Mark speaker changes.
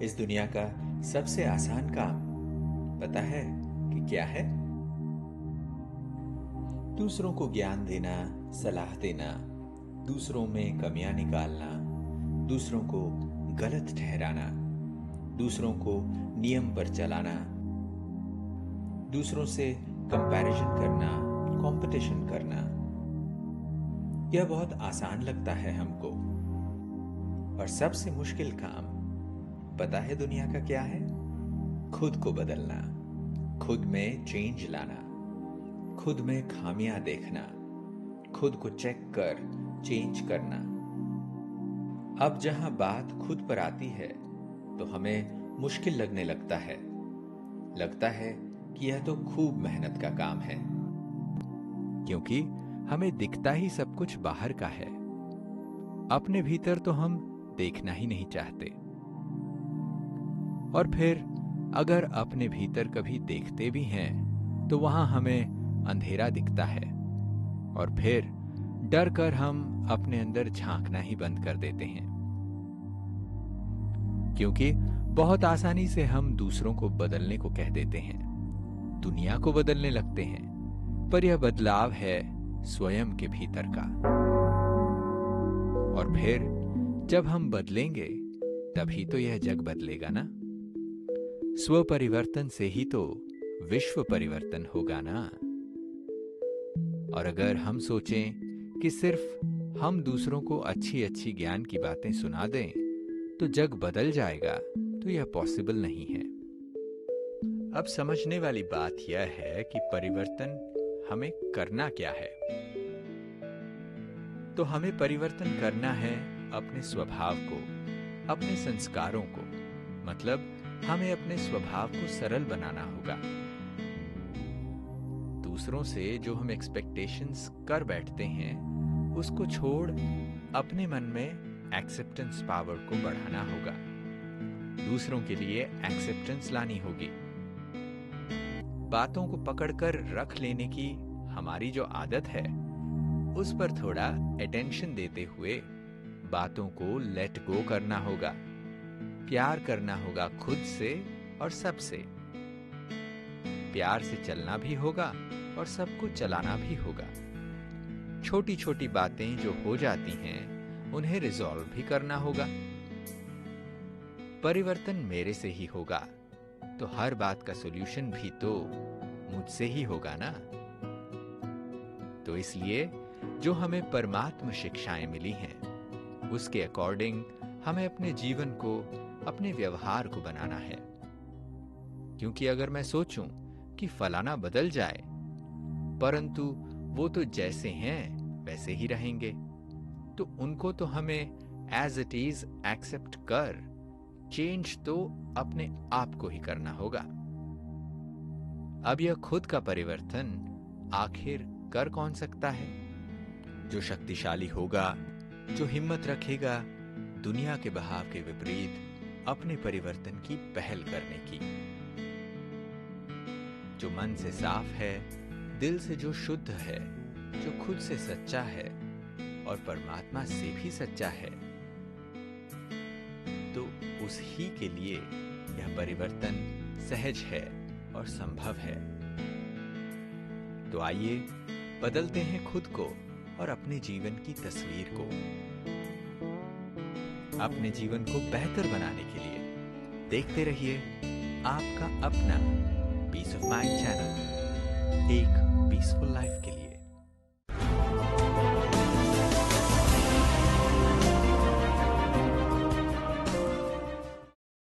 Speaker 1: इस दुनिया का सबसे आसान काम पता है कि क्या है? दूसरों को ज्ञान देना, सलाह देना, दूसरों में कमियां निकालना, दूसरों को गलत ठहराना, दूसरों को नियम पर चलाना, दूसरों से कंपैरिजन करना, कंपटीशन करना। यह बहुत आसान लगता है हमको। और सबसे मुश्किल काम पता है दुनिया का क्या है? खुद को बदलना, खुद में चेंज लाना, खुद में खामियां देखना, खुद को चेक कर चेंज करना। अब जहां बात खुद पर आती है तो हमें मुश्किल लगने लगता है कि यह तो खूब मेहनत का काम है, क्योंकि हमें दिखता ही सब कुछ बाहर का है। अपने भीतर तो हम देखना ही नहीं चाहते। और फिर अगर अपने भीतर कभी देखते भी हैं तो वहां हमें अंधेरा दिखता है, और फिर डर कर हम अपने अंदर झांकना ही बंद कर देते हैं, क्योंकि बहुत आसानी से हम दूसरों को बदलने को कह देते हैं, दुनिया को बदलने लगते हैं। पर यह बदलाव है स्वयं के भीतर का। और फिर जब हम बदलेंगे तभी तो यह जग बदलेगा ना। स्व परिवर्तन से ही तो विश्व परिवर्तन होगा ना। और अगर हम सोचें कि सिर्फ हम दूसरों को अच्छी अच्छी ज्ञान की बातें सुना दें तो जग बदल जाएगा, तो यह पॉसिबल नहीं है। अब समझने वाली बात यह है कि परिवर्तन हमें करना क्या है। तो हमें परिवर्तन करना है अपने स्वभाव को, अपने संस्कारों को। मतलब हमें अपने स्वभाव को सरल बनाना होगा। दूसरों से जो हम एक्सपेक्टेशंस कर बैठते हैं उसको छोड़ अपने मन में एक्सेप्टेंस पावर को बढ़ाना होगा। दूसरों के लिए एक्सेप्टेंस लानी होगी। बातों को पकड़कर रख लेने की हमारी जो आदत है उस पर थोड़ा अटेंशन देते हुए बातों को लेट गो करना होगा। प्यार करना होगा खुद से और सबसे। प्यार से चलना भी होगा और सबको चलाना भी होगा। छोटी छोटी बातें जो हो जाती हैं उन्हें रिजॉल्व भी करना होगा। परिवर्तन मेरे से ही होगा तो हर बात का सॉल्यूशन भी तो मुझसे ही होगा ना। तो इसलिए जो हमें परमात्म शिक्षाएं मिली हैं उसके अकॉर्डिंग हमें अपने जीवन को, अपने व्यवहार को बनाना है। क्योंकि अगर मैं सोचूं कि फलाना बदल जाए परंतु वो तो जैसे हैं वैसे ही रहेंगे, तो उनको तो हमें एज इट इज एक्सेप्ट कर चेंज तो अपने आप को ही करना होगा। अब यह खुद का परिवर्तन आखिर कर कौन सकता है? जो शक्तिशाली होगा, जो हिम्मत रखेगा दुनिया के बहाव के विपरीत अपने परिवर्तन की पहल करने की। जो मन से साफ है, दिल से जो शुद्ध है, जो खुद से सच्चा है और परमात्मा से भी सच्चा है, तो उस ही के लिए यह परिवर्तन सहज है और संभव है। तो आइए बदलते हैं खुद को और अपने जीवन की तस्वीर को। अपने जीवन को बेहतर बनाने के लिए देखते रहिए आपका अपना पीस ऑफ माइंड चैनल, एक पीसफुल लाइफ के